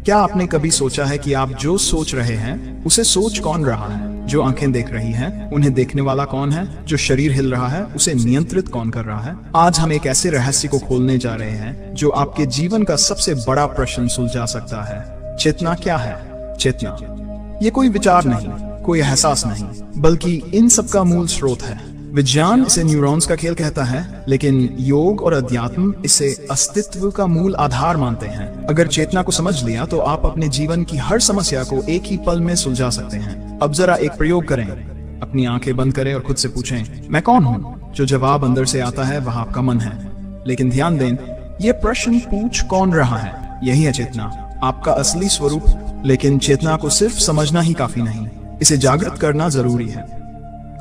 क्या आपने कभी सोचा है कि आप जो सोच रहे हैं उसे सोच कौन रहा है? जो आंखें देख रही हैं, उन्हें देखने वाला कौन है? जो शरीर हिल रहा है, उसे नियंत्रित कौन कर रहा है? आज हम एक ऐसे रहस्य को खोलने जा रहे हैं जो आपके जीवन का सबसे बड़ा प्रश्न सुलझा सकता है। चेतना क्या है? चेतना ये कोई विचार नहीं, कोई एहसास नहीं, बल्कि इन सब का मूल स्रोत है। विज्ञान इसे न्यूरॉन्स का खेल कहता है, लेकिन योग और अध्यात्म इसे अस्तित्व का मूल आधार मानते हैं। अगर चेतना को समझ लिया तो आप अपने जीवन की हर समस्या को एक ही पल में सुलझा सकते हैं। अब जरा एक प्रयोग करें, अपनी आंखें बंद करें और खुद से पूछें, मैं कौन हूँ? जो जवाब अंदर से आता है वह आपका मन है। लेकिन ध्यान दें, ये प्रश्न पूछ कौन रहा है, यही है चेतना, आपका असली स्वरूप। लेकिन चेतना को सिर्फ समझना ही काफी नहीं, इसे जागृत करना जरूरी है।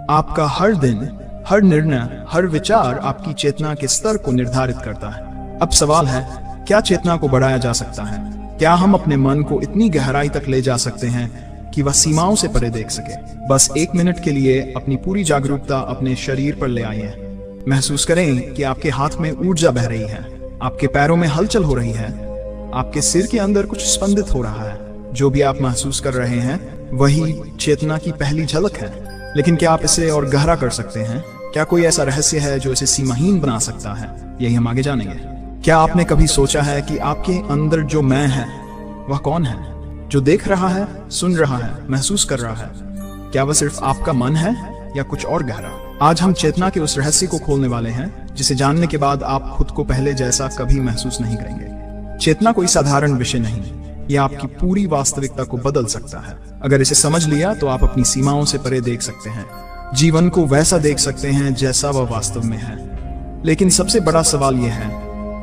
आपका हर दिन, हर निर्णय, हर विचार आपकी चेतना के स्तर को निर्धारित करता है। अब सवाल है, क्या चेतना को बढ़ाया जा सकता है? क्या हम अपने मन को इतनी गहराई तक ले जा सकते हैं कि वह सीमाओं से परे देख सके? बस 1 मिनट के लिए अपनी पूरी जागरूकता अपने शरीर पर ले आइए। महसूस करें कि आपके हाथ में ऊर्जा बह रही है, आपके पैरों में हलचल हो रही है, आपके सिर के अंदर कुछ स्पंदित हो रहा है। जो भी आप महसूस कर रहे हैं वही चेतना की पहली झलक है। लेकिन क्या आप इसे और गहरा कर सकते हैं? क्या कोई ऐसा रहस्य है जो इसे सीमाहीन बना सकता है? यही हम आगे जानेंगे। क्या आपने कभी सोचा है कि आपके अंदर जो मैं है वह कौन है? जो देख रहा है, सुन रहा है, महसूस कर रहा है, क्या वह सिर्फ आपका मन है या कुछ और गहरा? आज हम चेतना के उस रहस्य को खोलने वाले हैं जिसे जानने के बाद आप खुद को पहले जैसा कभी महसूस नहीं करेंगे। चेतना कोई साधारण विषय नहीं, यह आपकी पूरी वास्तविकता को बदल सकता है। अगर इसे समझ लिया तो आप अपनी सीमाओं से परे देख सकते हैं, जीवन को वैसा देख सकते हैं जैसा वह वास्तव में है। लेकिन सबसे बड़ा सवाल यह है,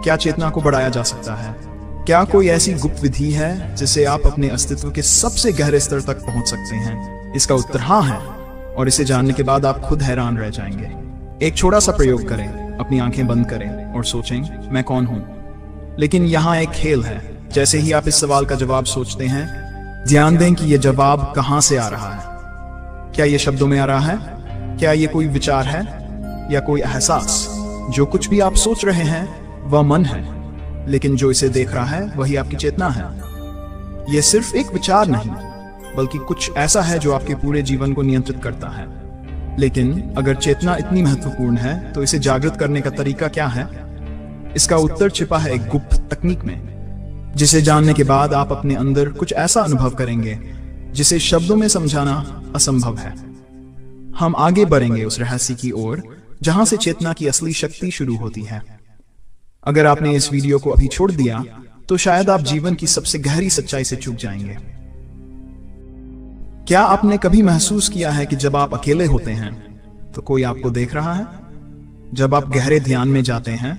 क्या चेतना को बढ़ाया जा सकता है? क्या कोई ऐसी गुप्त विधि है जिससे आप अपने अस्तित्व के सबसे गहरे स्तर तक पहुंच सकते हैं? इसका उत्तर हाँ है, और इसे जानने के बाद आप खुद हैरान रह जाएंगे। एक छोटा सा प्रयोग करें, अपनी आंखें बंद करें और सोचें, मैं कौन हूं? लेकिन यहाँ एक खेल है। जैसे ही आप इस सवाल का जवाब सोचते हैं, ध्यान दें कि यह जवाब कहां से आ रहा है। क्या यह शब्दों में आ रहा है? क्या यह कोई विचार है या कोई एहसास? जो कुछ भी आप सोच रहे हैं वह मन है, लेकिन जो इसे देख रहा है वही आपकी चेतना है। यह सिर्फ एक विचार नहीं, बल्कि कुछ ऐसा है जो आपके पूरे जीवन को नियंत्रित करता है। लेकिन अगर चेतना इतनी महत्वपूर्ण है तो इसे जागृत करने का तरीका क्या है? इसका उत्तर छिपा है एक गुप्त तकनीक में, जिसे जानने के बाद आप अपने अंदर कुछ ऐसा अनुभव करेंगे जिसे शब्दों में समझाना असंभव है। हम आगे बढ़ेंगे उस रहस्य की ओर जहां से चेतना की असली शक्ति शुरू होती है। अगर आपने इस वीडियो को अभी छोड़ दिया तो शायद आप जीवन की सबसे गहरी सच्चाई से चूक जाएंगे। क्या आपने कभी महसूस किया है कि जब आप अकेले होते हैं तो कोई आपको देख रहा है? जब आप गहरे ध्यान में जाते हैं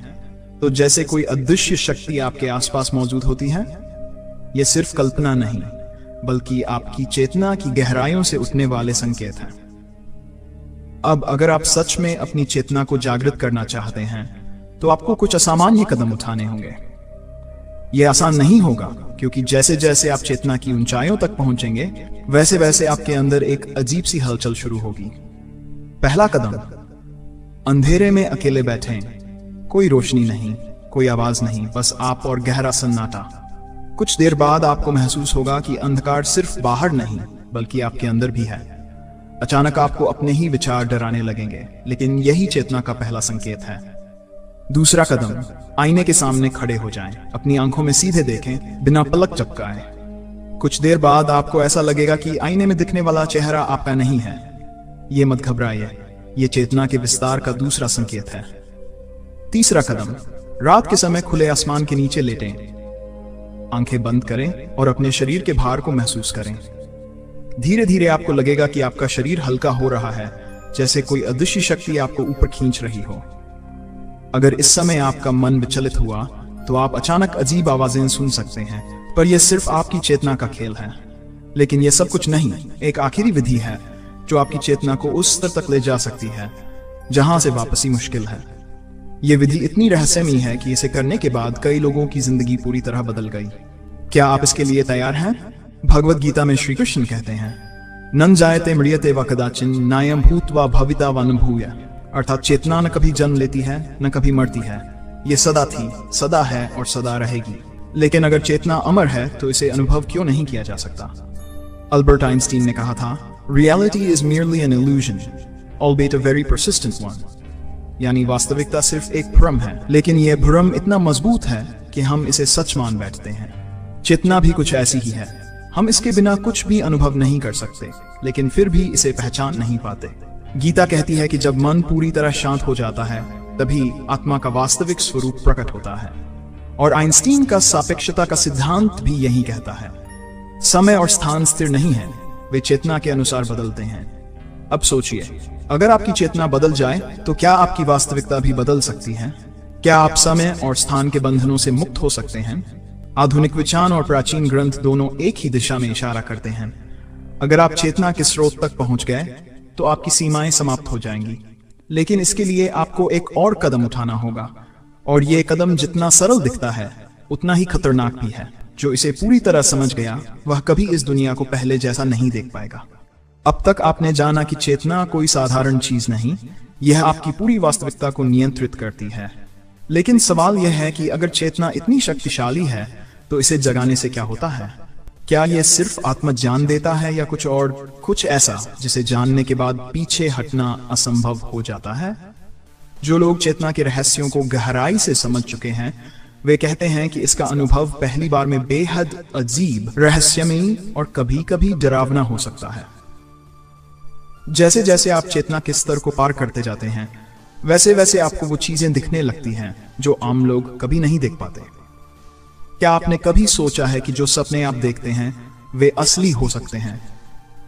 तो जैसे कोई अदृश्य शक्ति आपके आसपास मौजूद होती है। यह सिर्फ कल्पना नहीं, बल्कि आपकी चेतना की गहराइयों से उठने वाले संकेत हैं। अब अगर आप सच में अपनी चेतना को जागृत करना चाहते हैं तो आपको कुछ असामान्य कदम उठाने होंगे। यह आसान नहीं होगा, क्योंकि जैसे जैसे आप चेतना की ऊंचाइयों तक पहुंचेंगे वैसे वैसे आपके अंदर एक अजीब सी हलचल शुरू होगी। पहला कदम, अंधेरे में अकेले बैठें। कोई रोशनी नहीं, कोई आवाज नहीं, बस आप और गहरा सन्नाटा। कुछ देर बाद आपको महसूस होगा कि अंधकार सिर्फ बाहर नहीं बल्कि आपके अंदर भी है। अचानक आपको अपने ही विचार डराने लगेंगे, लेकिन यही चेतना का पहला संकेत है। दूसरा कदम, आईने के सामने खड़े हो जाएं, अपनी आंखों में सीधे देखें बिना पलक झपकाए। कुछ देर बाद आपको ऐसा लगेगा कि आईने में दिखने वाला चेहरा आपका नहीं है। ये मत घबराइए, ये चेतना के विस्तार का दूसरा संकेत है। तीसरा कदम, रात के समय खुले आसमान के नीचे लेटें, आंखें बंद करें और अपने शरीर के भार को महसूस करें। धीरे धीरे आपको लगेगा कि आपका शरीर हल्का हो रहा है, जैसे कोई अदृश्य शक्ति आपको ऊपर खींच रही हो। अगर इस समय आपका मन विचलित हुआ तो आप अचानक अजीब आवाजें सुन सकते हैं, पर यह सिर्फ आपकी चेतना का खेल है। लेकिन यह सब कुछ नहीं, एक आखिरी विधि है जो आपकी चेतना को उस स्तर तक ले जा सकती है जहां से वापसी मुश्किल है। यह विधि इतनी रहस्यमयी है कि इसे करने के बाद कई लोगों की जिंदगी पूरी तरह बदल गई। क्या आप इसके लिए तैयार हैं? भगवद गीता में श्री कृष्ण कहते हैं, नन जायते म्रियते व कदाचिन नायम भूत्वा भविता व न भूय। अर्थात चेतना न कभी जन्म लेती है न कभी मरती है, ये सदा थी, सदा है और सदा रहेगी। लेकिन अगर चेतना अमर है तो इसे अनुभव क्यों नहीं किया जा सकता? अल्बर्ट आइंस्टीन ने कहा था, reality is merely an illusion, albeit a very persistent one। यानी वास्तविकता सिर्फ एक भ्रम है, लेकिन यह भ्रम इतना मजबूत है कि हम इसे सच मान बैठते हैं। चेतना भी कुछ ऐसी ही है। हम इसके बिना कुछ भी अनुभव नहीं कर सकते, लेकिन फिर भी इसे पहचान नहीं पाते। गीता कहती है कि जब मन पूरी तरह शांत हो जाता है तभी आत्मा का वास्तविक स्वरूप प्रकट होता है। और आइंस्टीन का सापेक्षता का सिद्धांत भी यही कहता है। समय और स्थान स्थिर नहीं है, वे चेतना के अनुसार बदलते हैं। अब सोचिए, अगर आपकी चेतना बदल जाए तो क्या आपकी वास्तविकता भी बदल सकती है? क्या आप समय और स्थान के बंधनों से मुक्त हो सकते हैं? आधुनिक विचार और प्राचीन ग्रंथ दोनों एक ही दिशा में इशारा करते हैं। अगर आप चेतना के स्रोत तक पहुंच गए तो आपकी सीमाएं समाप्त हो जाएंगी, लेकिन इसके लिए आपको एक और कदम उठाना होगा, और ये कदम जितना सरल दिखता है उतना ही खतरनाक भी है। जो इसे पूरी तरह समझ गया वह कभी इस दुनिया को पहले जैसा नहीं देख पाएगा। अब तक आपने जाना कि चेतना कोई साधारण चीज नहीं, यह आपकी पूरी वास्तविकता को नियंत्रित करती है। लेकिन सवाल यह है कि अगर चेतना इतनी शक्तिशाली है तो इसे जगाने से क्या होता है? क्या यह सिर्फ आत्मज्ञान देता है या कुछ और, कुछ ऐसा जिसे जानने के बाद पीछे हटना असंभव हो जाता है? जो लोग चेतना के रहस्यों को गहराई से समझ चुके हैं वे कहते हैं कि इसका अनुभव पहली बार में बेहद अजीब, रहस्यमयी और कभी कभी डरावना हो सकता है। जैसे जैसे आप चेतना के स्तर को पार करते जाते हैं वैसे वैसे आपको वो चीजें दिखने लगती हैं जो आम लोग कभी नहीं देख पाते। क्या आपने कभी सोचा है कि जो सपने आप देखते हैं वे असली हो सकते हैं?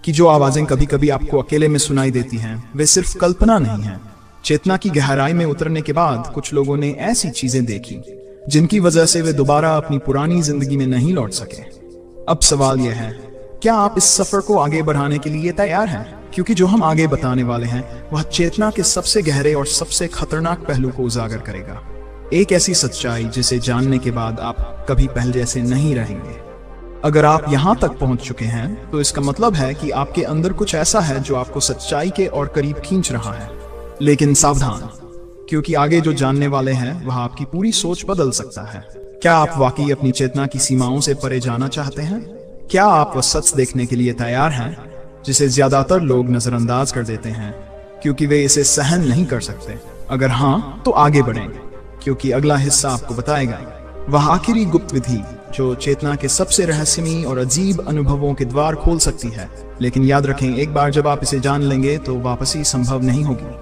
कि जो आवाजें कभी कभी आपको अकेले में सुनाई देती हैं वे सिर्फ कल्पना नहीं है? चेतना की गहराई में उतरने के बाद कुछ लोगों ने ऐसी चीजें देखी जिनकी वजह से वे दोबारा अपनी पुरानी जिंदगी में नहीं लौट सके। अब सवाल यह है, क्या आप इस सफर को आगे बढ़ाने के लिए तैयार हैं? क्योंकि जो हम आगे बताने वाले हैं वह चेतना के सबसे गहरे और सबसे खतरनाक पहलू को उजागर करेगा। एक ऐसी सच्चाई जिसे जानने के बाद आप कभी पहले जैसे नहीं रहेंगे। अगर आप यहां तक पहुंच चुके हैं तो इसका मतलब है कि आपके अंदर कुछ ऐसा है जो आपको सच्चाई के और करीब खींच रहा है। लेकिन सावधान, क्योंकि आगे जो जानने वाले हैं वह आपकी पूरी सोच बदल सकता है। क्या आप वाकई अपनी चेतना की सीमाओं से परे जाना चाहते हैं? क्या आप वह सच देखने के लिए तैयार हैं जिसे ज्यादातर लोग नजरअंदाज कर देते हैं क्योंकि वे इसे सहन नहीं कर सकते? अगर हाँ तो आगे बढ़ें, क्योंकि अगला हिस्सा आपको बताएगा वह आखिरी गुप्त विधि जो चेतना के सबसे रहस्यमयी और अजीब अनुभवों के द्वार खोल सकती है। लेकिन याद रखें, एक बार जब आप इसे जान लेंगे तो वापसी संभव नहीं होगी।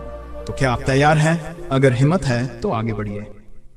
तो क्या आप तैयार हैं? अगर हिम्मत है तो आगे बढ़िए।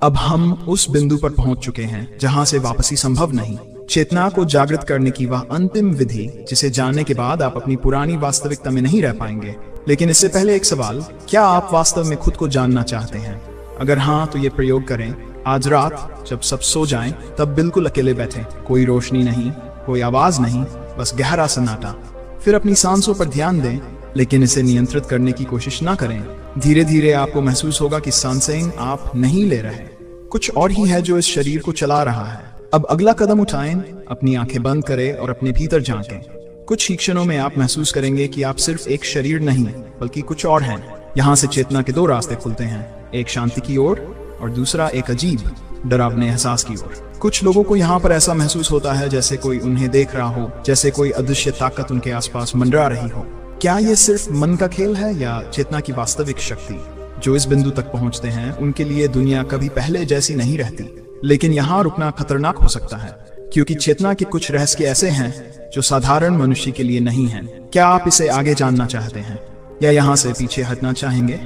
अब हम उस बिंदु पर पहुंच चुके हैं जहां से वापसी संभव नहीं। चेतना को जागृत करने की वह अंतिम विधि जिसे जानने के बाद आप अपनी पुरानी वास्तविकता में नहीं रह पाएंगे। लेकिन इससे पहले एक सवाल, क्या आप वास्तव में खुद को जानना चाहते हैं? अगर हाँ तो ये प्रयोग करें। आज रात जब सब सो जाएं, तब बिल्कुल अकेले बैठें, कोई रोशनी नहीं, कोई आवाज नहीं, बस गहरा सन्नाटा। फिर अपनी सांसों पर ध्यान दें, लेकिन इसे नियंत्रित करने की कोशिश ना करें। धीरे धीरे आपको महसूस होगा कि सांसें आप नहीं ले रहे, कुछ और ही है जो इस शरीर को चला रहा है। अब अगला कदम उठाएं, अपनी आंखें बंद करें और अपने भीतर झांकें। कुछ ही क्षणों में आप महसूस करेंगे कि आप सिर्फ एक शरीर नहीं बल्कि कुछ और हैं। यहाँ से चेतना के दो रास्ते खुलते हैं, एक शांति की ओर और दूसरा एक अजीब डरावने एहसास की ओर। कुछ लोगों को यहाँ पर ऐसा महसूस होता है जैसे कोई उन्हें देख रहा हो, जैसे कोई अदृश्य ताकत उनके आसपास मंडरा रही हो। क्या ये सिर्फ मन का खेल है या चेतना की वास्तविक शक्ति? जो इस बिंदु तक पहुंचते हैं उनके लिए दुनिया कभी पहले जैसी नहीं रहती। लेकिन यहाँ रुकना खतरनाक हो सकता है, क्योंकि चेतना के कुछ रहस्य ऐसे हैं जो साधारण मनुष्य के लिए नहीं हैं। क्या आप इसे आगे जानना चाहते हैं या यहाँ से पीछे हटना चाहेंगे?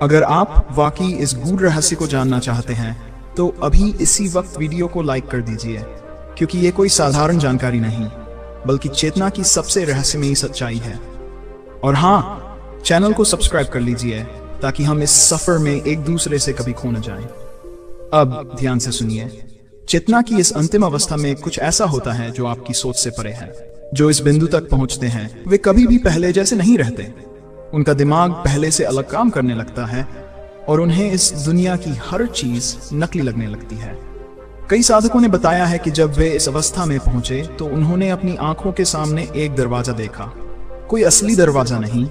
अगर आप वाकई इस गूढ़ रहस्य को जानना चाहते हैं तो अभी इसी वक्त वीडियो को लाइक कर दीजिए, क्योंकि ये कोई साधारण जानकारी नहीं बल्कि चेतना की सबसे रहस्यमयी सच्चाई है। और हाँ, चैनल को सब्सक्राइब कर लीजिए ताकि हम इस सफर में एक दूसरे से कभी खो न जाएं। अब ध्यान से सुनिए, चेतना की इस अंतिम अवस्था में कुछ ऐसा होता है जो आपकी सोच से परे है। जो इस बिंदु तक पहुंचते हैं वे कभी भी पहले जैसे नहीं रहते। उनका दिमाग पहले से अलग काम करने लगता है और उन्हें इस दुनिया की हर चीज नकली लगने लगती है। कई साधकों ने बताया है कि जब वे इस अवस्था में पहुंचे तो उन्होंने अपनी आंखों के सामने एक दरवाजा देखा। कोई असली दरवाजा नहीं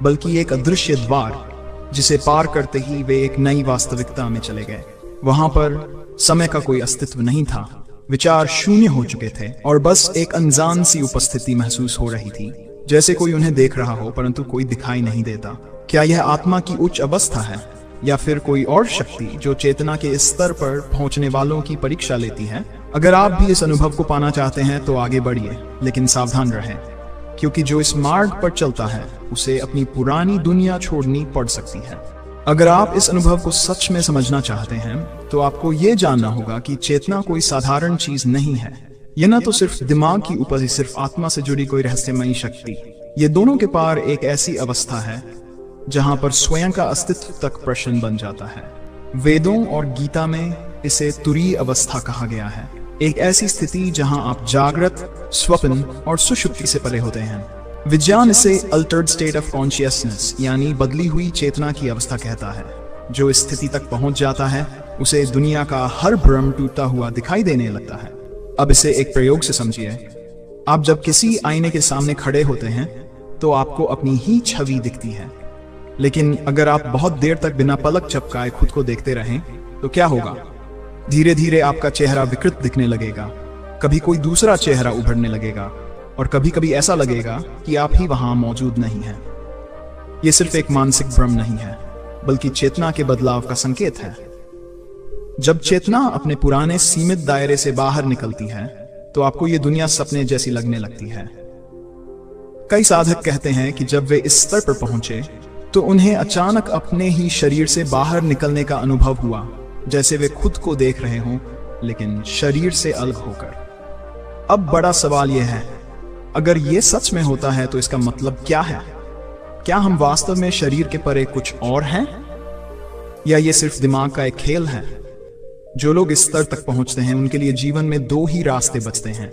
बल्कि एक अदृश्य द्वार, जिसे पार करते ही वे एक नई वास्तविकता में चले गए। वहां पर समय का कोई अस्तित्व नहीं था, विचार शून्य हो चुके थे और बस एक अनजान सी उपस्थिति महसूस हो रही थी, जैसे कोई उन्हें देख रहा हो परंतु कोई दिखाई नहीं देता। क्या यह आत्मा की उच्च अवस्था है या फिर कोई और शक्ति जो चेतना के इस स्तर पर पहुंचने वालों की परीक्षा लेती है? अगर आप भी इस अनुभव को पाना चाहते हैं तो आगे बढ़िए, लेकिन सावधान रहें, क्योंकि जो इस मार्ग पर चलता है उसे अपनी पुरानी दुनिया छोड़नी पड़ सकती है। अगर आप इस अनुभव को सच में समझना चाहते हैं तो आपको ये जानना होगा कि चेतना कोई साधारण चीज नहीं है। यह न तो सिर्फ दिमाग की ऊपर ही सिर्फ आत्मा से जुड़ी कोई रहस्यमयी शक्ति, ये दोनों के पार एक ऐसी अवस्था है जहां पर स्वयं का अस्तित्व तक प्रश्न बन जाता है। वेदों और गीता में इसे तुरीय अवस्था कहा गया है, एक ऐसी स्थिति जहां आप जागृत, स्वप्न और सुषुप्ति से परे होते हैं। विज्ञान इसे अल्टर्ड स्टेट ऑफ कॉन्शियसनेस यानी बदली हुई चेतना की अवस्था कहता है। जो इस स्थिति तक पहुंच जाता है उसे दुनिया का हर भ्रम टूटता हुआ दिखाई देने लगता है। अब इसे एक प्रयोग से समझिए। आप जब किसी आईने के सामने खड़े होते हैं तो आपको अपनी ही छवि दिखती है, लेकिन अगर आप बहुत देर तक बिना पलक झपकाए खुद को देखते रहें तो क्या होगा? धीरे धीरे आपका चेहरा विकृत दिखने लगेगा, कभी कोई दूसरा चेहरा उभरने लगेगा और कभी कभी ऐसा लगेगा कि आप ही वहां मौजूद नहीं हैं। यह सिर्फ एक मानसिक भ्रम नहीं है, बल्कि चेतना के बदलाव का संकेत है। जब चेतना अपने पुराने सीमित दायरे से बाहर निकलती है तो आपको यह दुनिया सपने जैसी लगने लगती है। कई साधक कहते हैं कि जब वे इस स्तर पर पहुंचे तो उन्हें अचानक अपने ही शरीर से बाहर निकलने का अनुभव हुआ, जैसे वे खुद को देख रहे हों लेकिन शरीर से अलग होकर। अब बड़ा सवाल यह है, अगर ये सच में होता है तो इसका मतलब क्या है? क्या हम वास्तव में शरीर के परे कुछ और हैं, या ये सिर्फ दिमाग का एक खेल है? जो लोग इस स्तर तक पहुंचते हैं उनके लिए जीवन में दो ही रास्ते बचते हैं,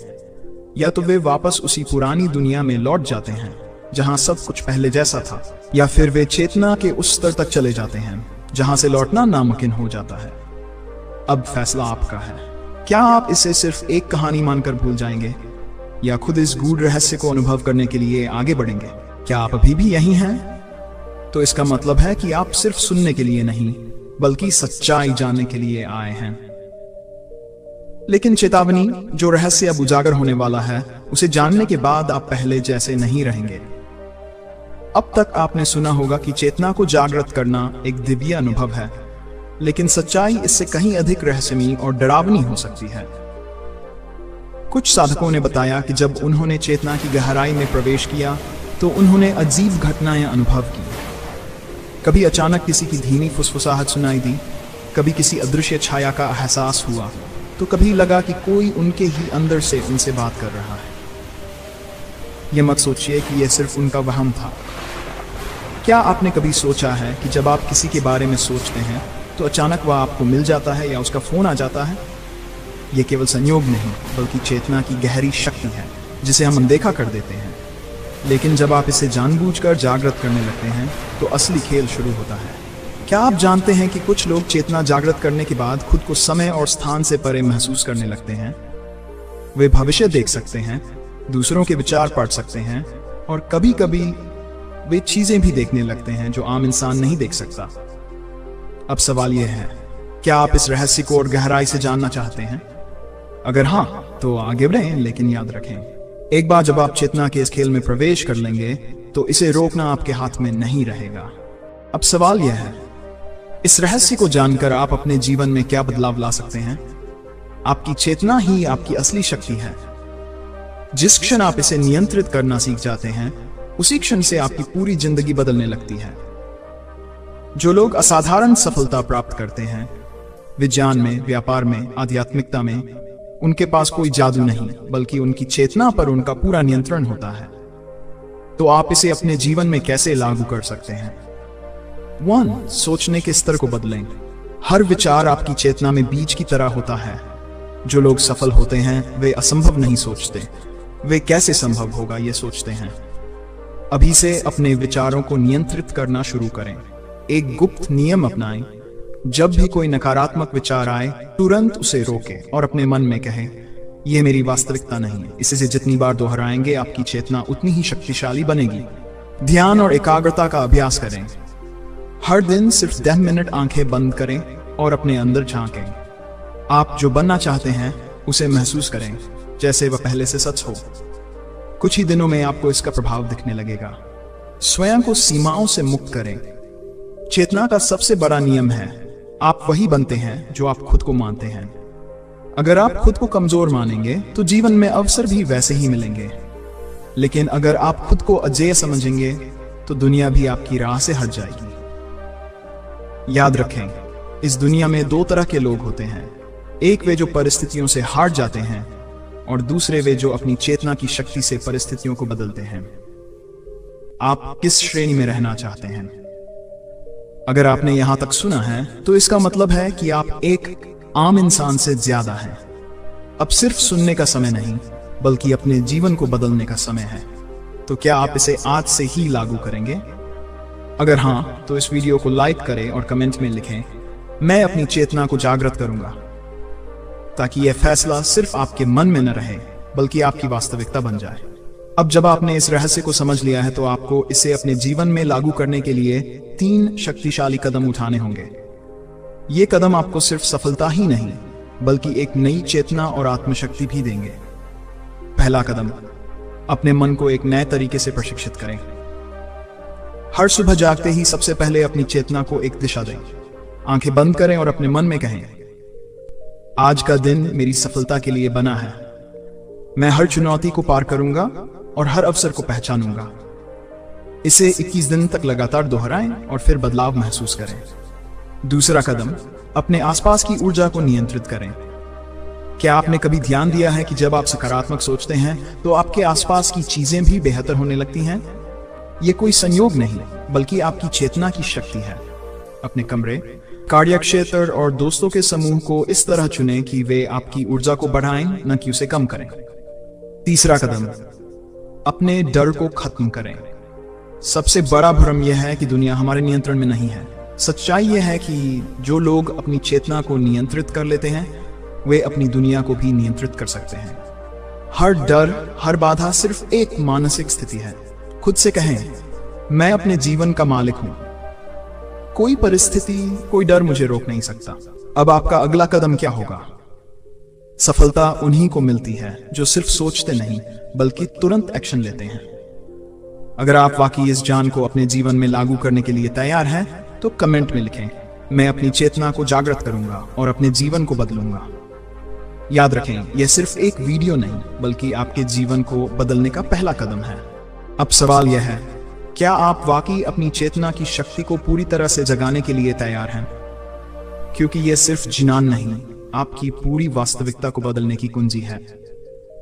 या तो वे वापस उसी पुरानी दुनिया में लौट जाते हैं जहां सब कुछ पहले जैसा था, या फिर वे चेतना के उस स्तर तक चले जाते हैं जहां से लौटना नामुमकिन हो जाता है। अब फैसला आपका है। क्या आप इसे सिर्फ एक कहानी मानकर भूल जाएंगे या खुद इस गूढ़ रहस्य को अनुभव करने के लिए आगे बढ़ेंगे? क्या आप अभी भी यहीं हैं? तो इसका मतलब है कि आप सिर्फ सुनने के लिए नहीं बल्कि सच्चाई जानने के लिए आए हैं। लेकिन चेतावनी, जो रहस्य अब उजागर होने वाला है उसे जानने के बाद आप पहले जैसे नहीं रहेंगे। अब तक आपने सुना होगा कि चेतना को जागृत करना एक दिव्य अनुभव है, लेकिन सच्चाई इससे कहीं अधिक रहस्यमयी और डरावनी हो सकती है। कुछ साधकों ने बताया कि जब उन्होंने चेतना की गहराई में प्रवेश किया तो उन्होंने अजीब घटनाएं अनुभव की। कभी अचानक किसी की धीमी फुसफुसाहट सुनाई दी, कभी किसी अदृश्य छाया का एहसास हुआ, तो कभी लगा कि कोई उनके ही अंदर से उनसे बात कर रहा है। यह मत सोचिए कि यह सिर्फ उनका वहम था। क्या आपने कभी सोचा है कि जब आप किसी के बारे में सोचते हैं तो अचानक वह आपको मिल जाता है या उसका फोन आ जाता है? यह केवल संयोग नहीं बल्कि चेतना की गहरी शक्ति है जिसे हम अनदेखा कर देते हैं। लेकिन जब आप इसे जानबूझकर जागृत करने लगते हैं तो असली खेल शुरू होता है। क्या आप जानते हैं कि कुछ लोग चेतना जागृत करने के बाद खुद को समय और स्थान से परे महसूस करने लगते हैं? वे भविष्य देख सकते हैं, दूसरों के विचार पढ़ सकते हैं और कभी कभी वे चीजें भी देखने लगते हैं जो आम इंसान नहीं देख सकता। अब सवाल यह है, क्या आप इस रहस्य को और गहराई से जानना चाहते हैं? अगर हाँ तो आगे बढ़ें, लेकिन याद रखें, एक बार जब आप चेतना के इस खेल में प्रवेश कर लेंगे तो इसे रोकना आपके हाथ में नहीं रहेगा। अब सवाल यह है, इस रहस्य को जानकर आप अपने जीवन में क्या बदलाव ला सकते हैं? आपकी चेतना ही आपकी असली शक्ति है। जिस क्षण आप इसे नियंत्रित करना सीख जाते हैं उसी क्षण से आपकी पूरी जिंदगी बदलने लगती है। जो लोग असाधारण सफलता प्राप्त करते हैं विज्ञान में, व्यापार में, आध्यात्मिकता में, उनके पास कोई जादू नहीं बल्कि उनकी चेतना पर उनका पूरा नियंत्रण होता है। तो आप इसे अपने जीवन में कैसे लागू कर सकते हैं? 1. सोचने के स्तर को बदलें। हर विचार आपकी चेतना में बीज की तरह होता है। जो लोग सफल होते हैं वे असंभव नहीं सोचते, वे कैसे संभव होगा ये सोचते हैं। अभी से अपने विचारों को नियंत्रित करना शुरू करें। एक गुप्त नियम अपनाएं, जब भी कोई नकारात्मक विचार आए तुरंत उसे रोकें और अपने मन में कहें, यह मेरी वास्तविकता नहीं है। इसे जितनी बार दोहराएंगे आपकी चेतना उतनी ही शक्तिशाली बनेगी। ध्यान और एकाग्रता का अभ्यास करें। हर दिन सिर्फ 10 मिनट आंखें बंद करें और अपने अंदर झांकें। आप जो बनना चाहते हैं उसे महसूस करें जैसे वह पहले से सच हो। कुछ ही दिनों में आपको इसका प्रभाव दिखने लगेगा। स्वयं को सीमाओं से मुक्त करें। चेतना का सबसे बड़ा नियम है, आप वही बनते हैं जो आप खुद को मानते हैं। अगर आप खुद को कमजोर मानेंगे तो जीवन में अवसर भी वैसे ही मिलेंगे, लेकिन अगर आप खुद को अजेय समझेंगे तो दुनिया भी आपकी राह से हट जाएगी। याद रखें, इस दुनिया में दो तरह के लोग होते हैं, एक वे जो परिस्थितियों से हार जाते हैं और दूसरे वे जो अपनी चेतना की शक्ति से परिस्थितियों को बदलते हैं। आप किस श्रेणी में रहना चाहते हैं? अगर आपने यहां तक सुना है तो इसका मतलब है कि आप एक आम इंसान से ज्यादा हैं। अब सिर्फ सुनने का समय नहीं, बल्कि अपने जीवन को बदलने का समय है। तो क्या आप इसे आज से ही लागू करेंगे? अगर हां, तो इस वीडियो को लाइक करें और कमेंट में लिखें, मैं अपनी चेतना को जागृत करूंगा, ताकि यह फैसला सिर्फ आपके मन में न रहे, बल्कि आपकी वास्तविकता बन जाए। अब जब आपने इस रहस्य को समझ लिया है, तो आपको इसे अपने जीवन में लागू करने के लिए 3 शक्तिशाली कदम उठाने होंगे। ये कदम आपको सिर्फ सफलता ही नहीं, बल्कि एक नई चेतना और आत्मशक्ति भी देंगे। पहला कदम, अपने मन को एक नए तरीके से प्रशिक्षित करें। हर सुबह जागते ही सबसे पहले अपनी चेतना को एक दिशा दें। आंखें बंद करें और अपने मन में कहें, आज का दिन मेरी सफलता के लिए बना है। मैं हर चुनौती को पार करूंगा और हर अवसर को पहचानूंगा। इसे 21 दिन तक लगातार दोहराएं और फिर बदलाव महसूस करें। दूसरा कदम, अपने आसपास की ऊर्जा को नियंत्रित करें। क्या आपने कभी ध्यान दिया है कि जब आप सकारात्मक सोचते हैं तो आपके आसपास की चीजें भी बेहतर होने लगती हैं? ये कोई संयोग नहीं, बल्कि आपकी चेतना की शक्ति है। अपने कमरे, कार्य क्षेत्र और दोस्तों के समूह को इस तरह चुनें कि वे आपकी ऊर्जा को बढ़ाएं, न कि उसे कम करें। तीसरा कदम, अपने डर को खत्म करें। सबसे बड़ा भ्रम यह है कि दुनिया हमारे नियंत्रण में नहीं है। सच्चाई यह है कि जो लोग अपनी चेतना को नियंत्रित कर लेते हैं, वे अपनी दुनिया को भी नियंत्रित कर सकते हैं। हर डर, हर बाधा सिर्फ एक मानसिक स्थिति है। खुद से कहें, मैं अपने जीवन का मालिक हूं। कोई परिस्थिति, कोई डर मुझे रोक नहीं सकता। अब आपका अगला कदम क्या होगा? सफलता उन्हीं को मिलती है जो सिर्फ सोचते नहीं, बल्कि तुरंत एक्शन लेते हैं। अगर आप वाकई इस ज्ञान को अपने जीवन में लागू करने के लिए तैयार हैं, तो कमेंट में लिखें, मैं अपनी चेतना को जागृत करूंगा और अपने जीवन को बदलूंगा। याद रखें, यह सिर्फ एक वीडियो नहीं, बल्कि आपके जीवन को बदलने का पहला कदम है। अब सवाल यह है, क्या आप वाकई अपनी चेतना की शक्ति को पूरी तरह से जगाने के लिए तैयार हैं? क्योंकि यह सिर्फ जिनान नहीं, आपकी पूरी वास्तविकता को बदलने की कुंजी है।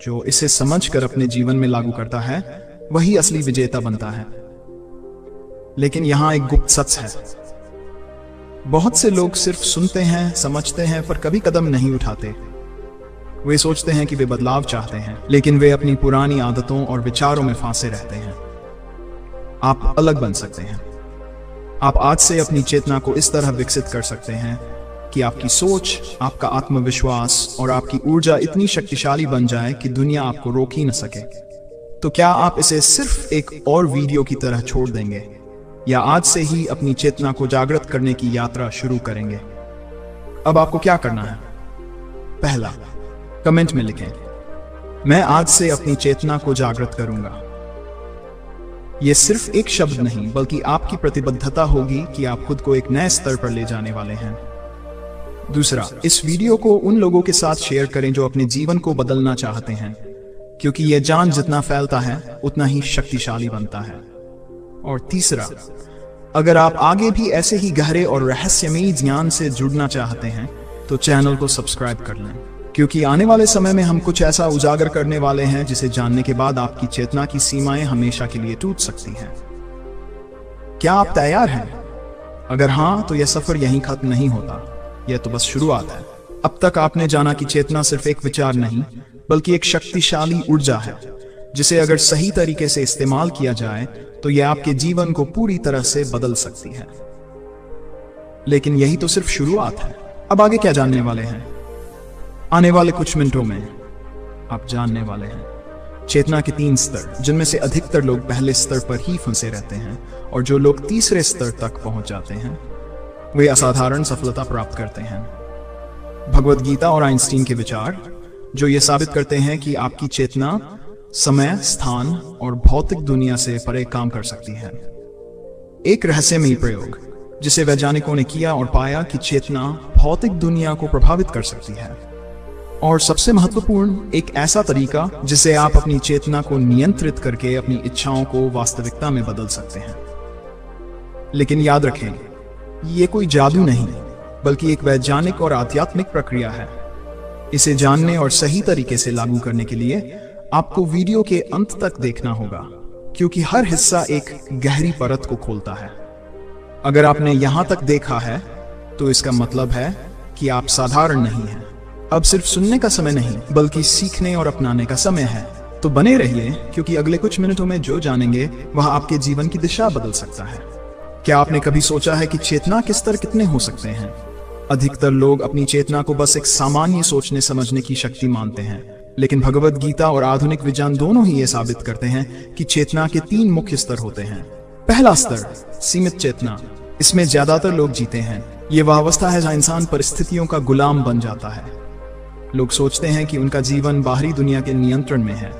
जो इसे समझकर अपने जीवन में लागू करता है, वही असली विजेता बनता है। लेकिन यहां एक गुप्त सच है। बहुत से लोग सिर्फ सुनते हैं, समझते हैं, पर कभी कदम नहीं उठाते। वे सोचते हैं कि वे बदलाव चाहते हैं, लेकिन वे अपनी पुरानी आदतों और विचारों में फंसे रहते हैं। आप अलग बन सकते हैं। आप आज से अपनी चेतना को इस तरह विकसित कर सकते हैं कि आपकी सोच, आपका आत्मविश्वास और आपकी ऊर्जा इतनी शक्तिशाली बन जाए कि दुनिया आपको रोक ही न सके। तो क्या आप इसे सिर्फ एक और वीडियो की तरह छोड़ देंगे, या आज से ही अपनी चेतना को जागृत करने की यात्रा शुरू करेंगे? अब आपको क्या करना है? पहला, कमेंट में लिखें, मैं आज से अपनी चेतना को जागृत करूंगा। यह सिर्फ एक शब्द नहीं, बल्कि आपकी प्रतिबद्धता होगी कि आप खुद को एक नए स्तर पर ले जाने वाले हैं। दूसरा, इस वीडियो को उन लोगों के साथ शेयर करें जो अपने जीवन को बदलना चाहते हैं, क्योंकि यह ज्ञान जितना फैलता है, उतना ही शक्तिशाली बनता है। और तीसरा, अगर आप आगे भी ऐसे ही गहरे और रहस्यमयी ज्ञान से जुड़ना चाहते हैं, तो चैनल को सब्सक्राइब कर लें, क्योंकि आने वाले समय में हम कुछ ऐसा उजागर करने वाले हैं जिसे जानने के बाद आपकी चेतना की सीमाएं हमेशा के लिए टूट सकती हैं। क्या आप तैयार हैं? अगर हां, तो यह सफर यहीं खत्म नहीं होता, यह तो बस शुरुआत है। अब तक आपने जाना कि चेतना सिर्फ एक विचार नहीं, बल्कि एक शक्तिशाली ऊर्जा है, जिसे अगर सही तरीके से इस्तेमाल किया जाए तो यह आपके जीवन को पूरी तरह से बदल सकती है। लेकिन यही तो सिर्फ शुरुआत है। अब आगे क्या जानने वाले हैं? आने वाले कुछ मिनटों में आप जानने वाले हैं चेतना के 3 स्तर, जिनमें से अधिकतर लोग पहले स्तर पर ही फंसे रहते हैं, और जो लोग तीसरे स्तर तक पहुंच जाते हैं, वे असाधारण सफलता प्राप्त करते हैं। भगवद गीता और आइंस्टीन के विचार, जो ये साबित करते हैं कि आपकी चेतना समय, स्थान और भौतिक दुनिया से परे काम कर सकती है। एक रहस्यमयी प्रयोग जिसे वैज्ञानिकों ने किया और पाया कि चेतना भौतिक दुनिया को प्रभावित कर सकती है, और सबसे महत्वपूर्ण एक ऐसा तरीका जिसे आप अपनी चेतना को नियंत्रित करके अपनी इच्छाओं को वास्तविकता में बदल सकते हैं। लेकिन याद रखें, ये कोई जादू नहीं, बल्कि एक वैज्ञानिक और आध्यात्मिक प्रक्रिया है। इसे जानने और सही तरीके से लागू करने के लिए आपको वीडियो के अंत तक देखना होगा, क्योंकि हर हिस्सा एक गहरी परत को खोलता है। अगर आपने यहां तक देखा है तो इसका मतलब है कि आप साधारण नहीं हैं। अब सिर्फ सुनने का समय नहीं, बल्कि सीखने और अपनाने का समय है। तो बने रहिए, क्योंकि अगले कुछ मिनटों में जो जानेंगे वह आपके जीवन की दिशा बदल सकता है। क्या आपने कभी सोचा है कि चेतना के स्तर कितने हो सकते हैं? अधिकतर लोग अपनी चेतना को बस एक सामान्य सोचने समझने की शक्ति मानते हैं, लेकिन भगवद गीता और आधुनिक विज्ञान दोनों ही ये साबित करते हैं कि चेतना के 3 मुख्य स्तर होते हैं। पहला स्तर सीमित चेतना। इसमें ज्यादातर लोग जीते हैं। ये वह अवस्था है जहां इंसान परिस्थितियों का गुलाम बन जाता है। लोग सोचते हैं कि उनका जीवन बाहरी दुनिया के नियंत्रण में है,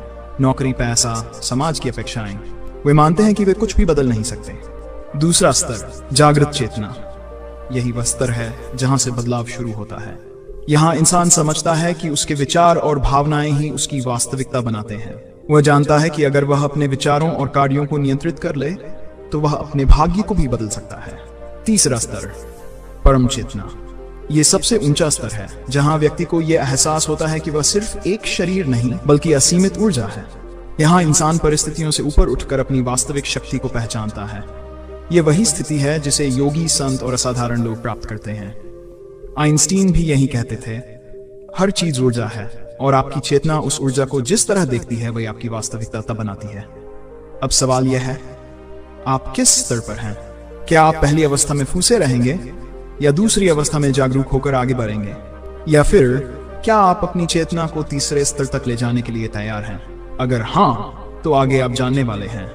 नौकरी, पैसा, समाज की अपेक्षाएं। वे मानते हैं कि वे कुछ भी बदल नहीं सकते। दूसरा स्तर जागृत चेतना। यही वह स्तर है जहां से बदलाव शुरू होता है। यहाँ इंसान समझता है कि उसके विचार और भावनाएं ही उसकी वास्तविकता बनाते हैं। वह जानता है कि अगर वह अपने विचारों और कार्यों को नियंत्रित कर ले तो वह अपने भाग्य को भी बदल सकता है। तीसरा स्तर परम चेतना। ये सबसे ऊंचा स्तर है, जहां व्यक्ति को यह एहसास होता है कि वह सिर्फ एक शरीर नहीं, बल्कि असीमित ऊर्जा है। यहाँ इंसान परिस्थितियों से ऊपर उठकर अपनी वास्तविक शक्ति को पहचानता है। ये वही स्थिति है जिसे योगी, संत और असाधारण लोग प्राप्त करते हैं। आइंस्टीन भी यही कहते थे, हर चीज ऊर्जा है, और आपकी चेतना उस ऊर्जा को जिस तरह देखती है वही आपकी वास्तविकता तब बनाती है। अब सवाल यह है, आप किस स्तर पर हैं? क्या आप पहली अवस्था में फंसे रहेंगे, या दूसरी अवस्था में जागरूक होकर आगे बढ़ेंगे, या फिर क्या आप अपनी चेतना को तीसरे स्तर तक ले जाने के लिए तैयार हैं? अगर हाँ, तो आगे आप जानने वाले हैं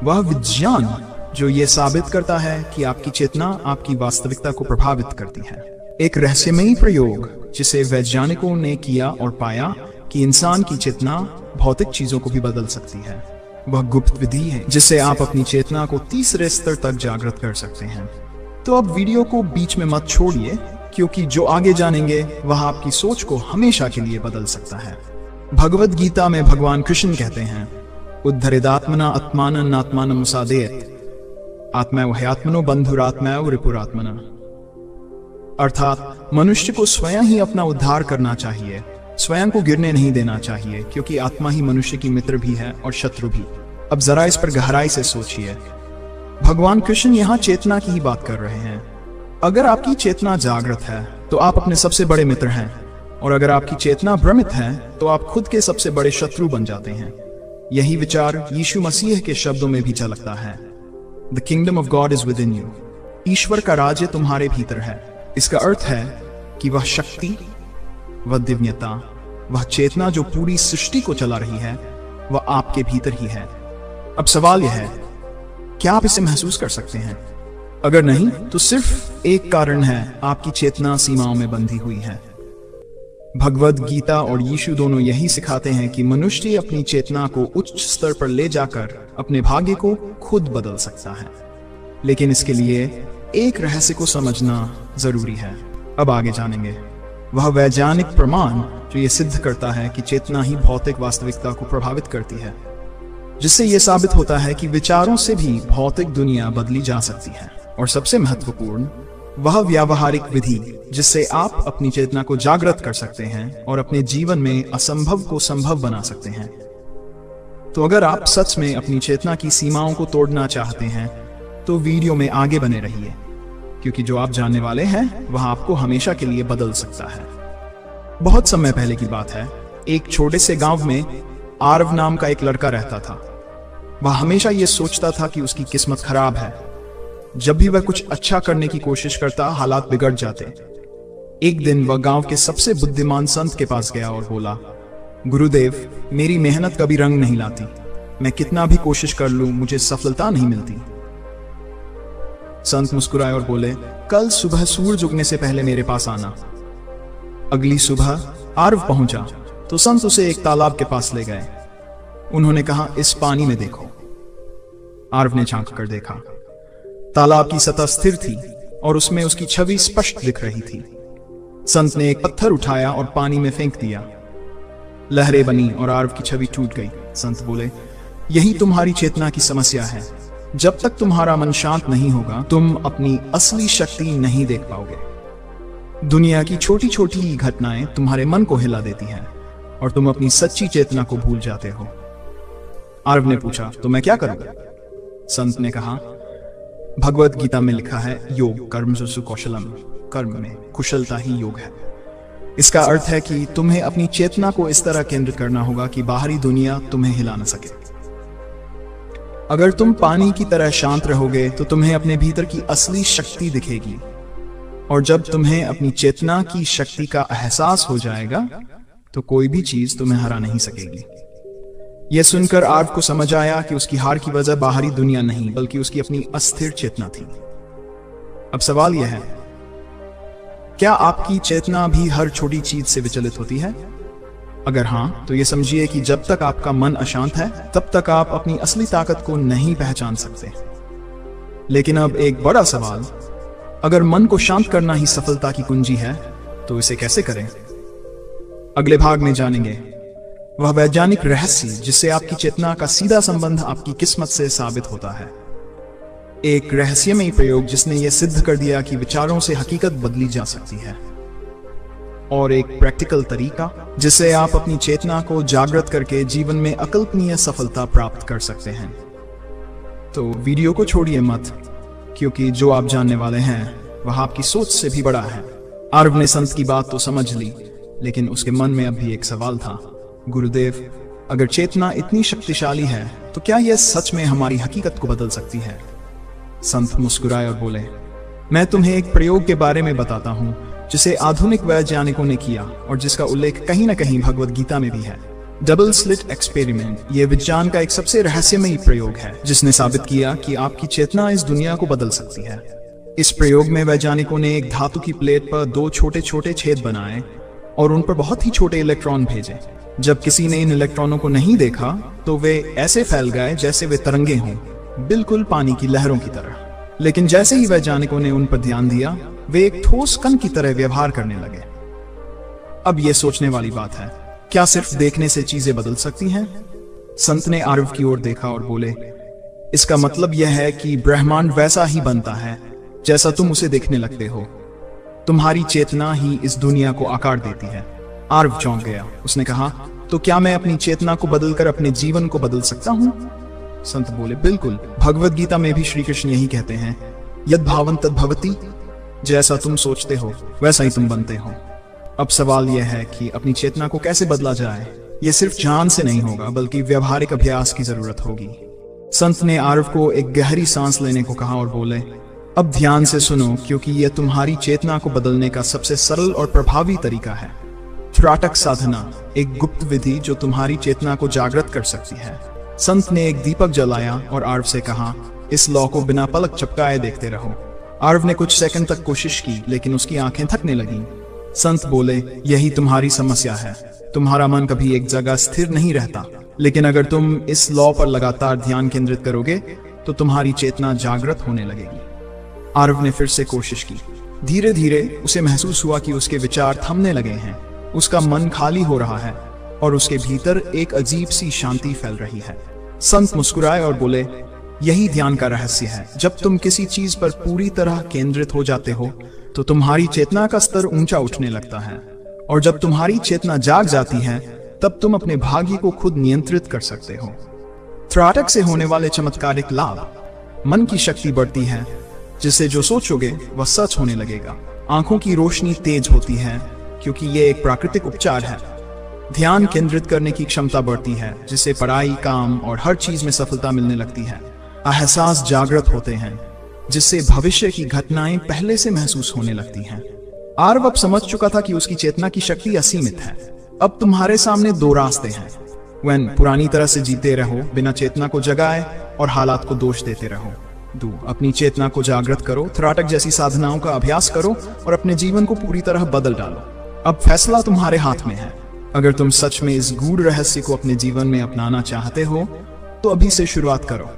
वह विज्ञान जो ये साबित करता है कि आपकी चेतना आपकी वास्तविकता को प्रभावित करती है। एक रहस्यमयी प्रयोग जिसे वैज्ञानिकों ने किया और पाया कि इंसान की चेतना भौतिक चीजों को भी बदल सकती है। वह गुप्त विधि है जिससे आप अपनी चेतना को तीसरे स्तर तक जागृत कर सकते हैं। तो अब वीडियो को बीच में मत छोड़िए, क्योंकि जो आगे जानेंगे वह आपकी सोच को हमेशा के लिए बदल सकता है। भगवद गीता में भगवान कृष्ण कहते हैं, उद्धरेदात्मना आत्मानं आत्मानं साधयेत्, आत्मैव ह्यात्मनो बंधुरात्मैव रिपुरात्मना। अर्थात मनुष्य को स्वयं ही अपना उद्धार करना चाहिए, स्वयं को गिरने नहीं देना चाहिए, क्योंकि आत्मा ही मनुष्य की मित्र भी है और शत्रु भी। अब जरा इस पर गहराई से सोचिए। भगवान कृष्ण यहाँ चेतना की ही बात कर रहे हैं। अगर आपकी चेतना जागृत है तो आप अपने सबसे बड़े मित्र हैं, और अगर आपकी चेतना भ्रमित है तो आप खुद के सबसे बड़े शत्रु बन जाते हैं। यही विचार यीशु मसीह के शब्दों में भी झलकता है, the kingdom of God is within you. ईश्वर का राज्य तुम्हारे भीतर है। इसका अर्थ है कि वह शक्ति, वह दिव्यता, वह चेतना जो पूरी सृष्टि को चला रही है, वह आपके भीतर ही है। अब सवाल यह है, क्या आप इसे महसूस कर सकते हैं? अगर नहीं तो सिर्फ एक कारण है, आपकी चेतना सीमाओं में बंधी हुई है। भगवद गीता और यीशु दोनों यही सिखाते हैं कि मनुष्य अपनी चेतना को उच्च स्तर पर ले जाकर अपने भाग्य को खुद बदल सकता है, लेकिन इसके लिए एक रहस्य को समझना जरूरी है। अब आगे जानेंगे वह वैज्ञानिक प्रमाण जो ये सिद्ध करता है कि चेतना ही भौतिक वास्तविकता को प्रभावित करती है, जिससे यह साबित होता है कि विचारों से भी भौतिक दुनिया बदली जा सकती है। और सबसे महत्वपूर्ण वह व्यावहारिक विधि जिससे आप अपनी चेतना को जागृत कर सकते हैं और अपने जीवन में असंभव को संभव बना सकते हैं। तो अगर आप सच में अपनी चेतना की सीमाओं को तोड़ना चाहते हैं तो वीडियो में आगे बने रहिए, क्योंकि जो आप जानने वाले हैं वह आपको हमेशा के लिए बदल सकता है। बहुत समय पहले की बात है, एक छोटे से गांव में आरव नाम का एक लड़का रहता था। वह हमेशा यह सोचता था कि उसकी किस्मत खराब है। जब भी वह कुछ अच्छा करने की कोशिश करता, हालात बिगड़ जाते। एक दिन वह गांव के सबसे बुद्धिमान संत के पास गया और बोला, गुरुदेव, मेरी मेहनत कभी रंग नहीं लाती। मैं कितना भी कोशिश कर लूं, मुझे सफलता नहीं मिलती। संत मुस्कुराए और बोले, कल सुबह सूरज उगने से पहले मेरे पास आना। अगली सुबह आरव पहुंचा तो संत उसे एक तालाब के पास ले गए। उन्होंने कहा, इस पानी में देखो। आरव ने झांक कर देखा। तालाब की सतह स्थिर थी और उसमें उसकी छवि स्पष्ट दिख रही थी। संत ने एक पत्थर उठाया और पानी में फेंक दिया। लहरें बनी और आरव की छवि टूट गई। संत बोले, यही तुम्हारी चेतना की समस्या है। जब तक तुम्हारा मन शांत नहीं होगा, तुम अपनी असली शक्ति नहीं देख पाओगे। दुनिया की छोटी छोटी घटनाएं तुम्हारे मन को हिला देती हैं और तुम अपनी सच्ची चेतना को भूल जाते हो। आरव ने पूछा, तो मैं क्या करूंगा? संत ने कहा, भगवत गीता में लिखा है, योग कर्मसु कौशलम, कर्म में कुशलता ही योग है। इसका अर्थ है कि तुम्हें अपनी चेतना को इस तरह केंद्रित करना होगा कि बाहरी दुनिया तुम्हें हिला न सके। अगर तुम पानी की तरह शांत रहोगे तो तुम्हें अपने भीतर की असली शक्ति दिखेगी, और जब तुम्हें अपनी चेतना की शक्ति का एहसास हो जाएगा तो कोई भी चीज तुम्हें हरा नहीं सकेगी। यह सुनकर आर्व को समझ आया कि उसकी हार की वजह बाहरी दुनिया नहीं बल्कि उसकी अपनी अस्थिर चेतना थी। अब सवाल यह है, क्या आपकी चेतना भी हर छोटी चीज से विचलित होती है? अगर हां, तो यह समझिए कि जब तक आपका मन अशांत है तब तक आप अपनी असली ताकत को नहीं पहचान सकते। लेकिन अब एक बड़ा सवाल, अगर मन को शांत करना ही सफलता की कुंजी है तो इसे कैसे करें? अगले भाग में जानेंगे वह वैज्ञानिक रहस्य जिससे आपकी चेतना का सीधा संबंध आपकी किस्मत से साबित होता है। एक रहस्यमयी प्रयोग जिसने यह सिद्ध कर दिया कि विचारों से हकीकत बदली जा सकती है, और एक प्रैक्टिकल तरीका जिससे आप अपनी चेतना को जागृत करके जीवन में अकल्पनीय सफलता प्राप्त कर सकते हैं। तो वीडियो को छोड़िए मत, क्योंकि जो आप जानने वाले हैं वह आपकी सोच से भी बड़ा है। आर्व ने संत की बात तो समझ ली, लेकिन उसके मन में अभी एक सवाल था, गुरुदेव, अगर चेतना इतनी शक्तिशाली है तो क्या यह सच में हमारी हकीकत को बदल सकती है? संत मुस्कुराए और बोले, मैं तुम्हें एक प्रयोग के बारे में बताता हूं जिसे आधुनिक वैज्ञानिकों ने किया और जिसका उल्लेख कहीं न कहीं भगवत गीता में भी है। डबल स्लिट एक्सपेरिमेंट यह विज्ञान का एक सबसे रहस्यमयी प्रयोग है जिसने साबित किया कि आपकी चेतना इस दुनिया को बदल सकती है। इस प्रयोग में वैज्ञानिकों ने एक धातु की प्लेट पर 2 छोटे छोटे छेद बनाए और उन पर बहुत ही छोटे इलेक्ट्रॉन भेजे। जब किसी ने इन इलेक्ट्रॉनों को नहीं देखा तो वे ऐसे फैल गए जैसे वे तरंगे हों, बिल्कुल पानी की लहरों की तरह। लेकिन जैसे ही वैज्ञानिकों ने उन पर ध्यान दिया, वे एक ठोस कण की तरह व्यवहार करने लगे। अब यह सोचने वाली बात है, क्या सिर्फ देखने से चीजें बदल सकती हैं? संत ने आर्व की ओर देखा और बोले, इसका मतलब यह है कि ब्रह्मांड वैसा ही बनता है जैसा तुम उसे देखने लगते हो। तुम्हारी चेतना ही इस दुनिया को आकार देती है। आर्व चौंक गया। उसने कहा, तो क्या मैं अपनी चेतना को बदलकर अपने जीवन को बदल सकता हूं? संत बोले, बिल्कुल। भगवत गीता में भी श्री कृष्ण यही कहते हैं, यद भावं तद भवति, जैसा तुम सोचते हो वैसा ही तुम बनते हो। अब सवाल यह है कि अपनी चेतना को कैसे बदला जाए। यह सिर्फ जान से नहीं होगा बल्कि व्यवहारिक अभ्यास की जरूरत होगी। संत ने आर्व को एक गहरी सांस लेने को कहा और बोले, अब ध्यान से सुनो, क्योंकि यह तुम्हारी चेतना को बदलने का सबसे सरल और प्रभावी तरीका है। त्राटक साधना, एक गुप्त विधि जो तुम्हारी चेतना को जागृत कर सकती है। संत ने एक दीपक जलाया और आर्व से कहा, इस लौ को बिना पलक झपकाए देखते रहो। आर्व ने कुछ सेकंड तक कोशिश की, लेकिन उसकी आंखें थकने लगीं। संत बोले, यही तुम्हारी समस्या है। तुम्हारा मन कभी एक जगह स्थिर नहीं रहता, लेकिन अगर तुम इस लौ पर लगातार ध्यान केंद्रित करोगे तो तुम्हारी चेतना जागृत होने लगेगी। आर्व ने फिर से कोशिश की। धीरे धीरे उसे महसूस हुआ कि उसके विचार थमने लगे हैं, उसका मन खाली हो रहा है और उसके भीतर एक अजीब सी शांति फैल रही है। संत मुस्कुराए और बोले, यही ध्यान का रहस्य है। जब तुम किसी चीज पर पूरी तरह केंद्रित हो जाते हो तो तुम्हारी चेतना का स्तर ऊंचा उठने लगता है, और जब तुम्हारी चेतना जाग जाती है तब तुम अपने भाग्य को खुद नियंत्रित कर सकते हो। त्राटक से होने वाले चमत्कारिक लाभ, मन की शक्ति बढ़ती है, जिससे जो सोचोगे वह सच होने लगेगा। आंखों की रोशनी तेज होती है क्योंकि यह एक प्राकृतिक उपचार है। ध्यान केंद्रित करने की क्षमता बढ़ती है, जिससे पढ़ाई, काम और हर चीज में सफलता मिलने लगती है। एहसास जागृत होते हैं, जिससे भविष्य की घटनाएं पहले से महसूस होने लगती हैं। आर्व अब समझ चुका था कि उसकी चेतना की शक्ति असीमित है। अब तुम्हारे सामने 2 रास्ते हैं। वन, पुरानी तरह से जीते रहो, बिना चेतना को जगाए और हालात को दोष देते रहो। 2, अपनी चेतना को जागृत करो, त्राटक जैसी साधनाओं का अभ्यास करो और अपने जीवन को पूरी तरह बदल डालो। अब फैसला तुम्हारे हाथ में है। अगर तुम सच में इस गूढ़ रहस्य को अपने जीवन में अपनाना चाहते हो तो अभी से शुरुआत करो।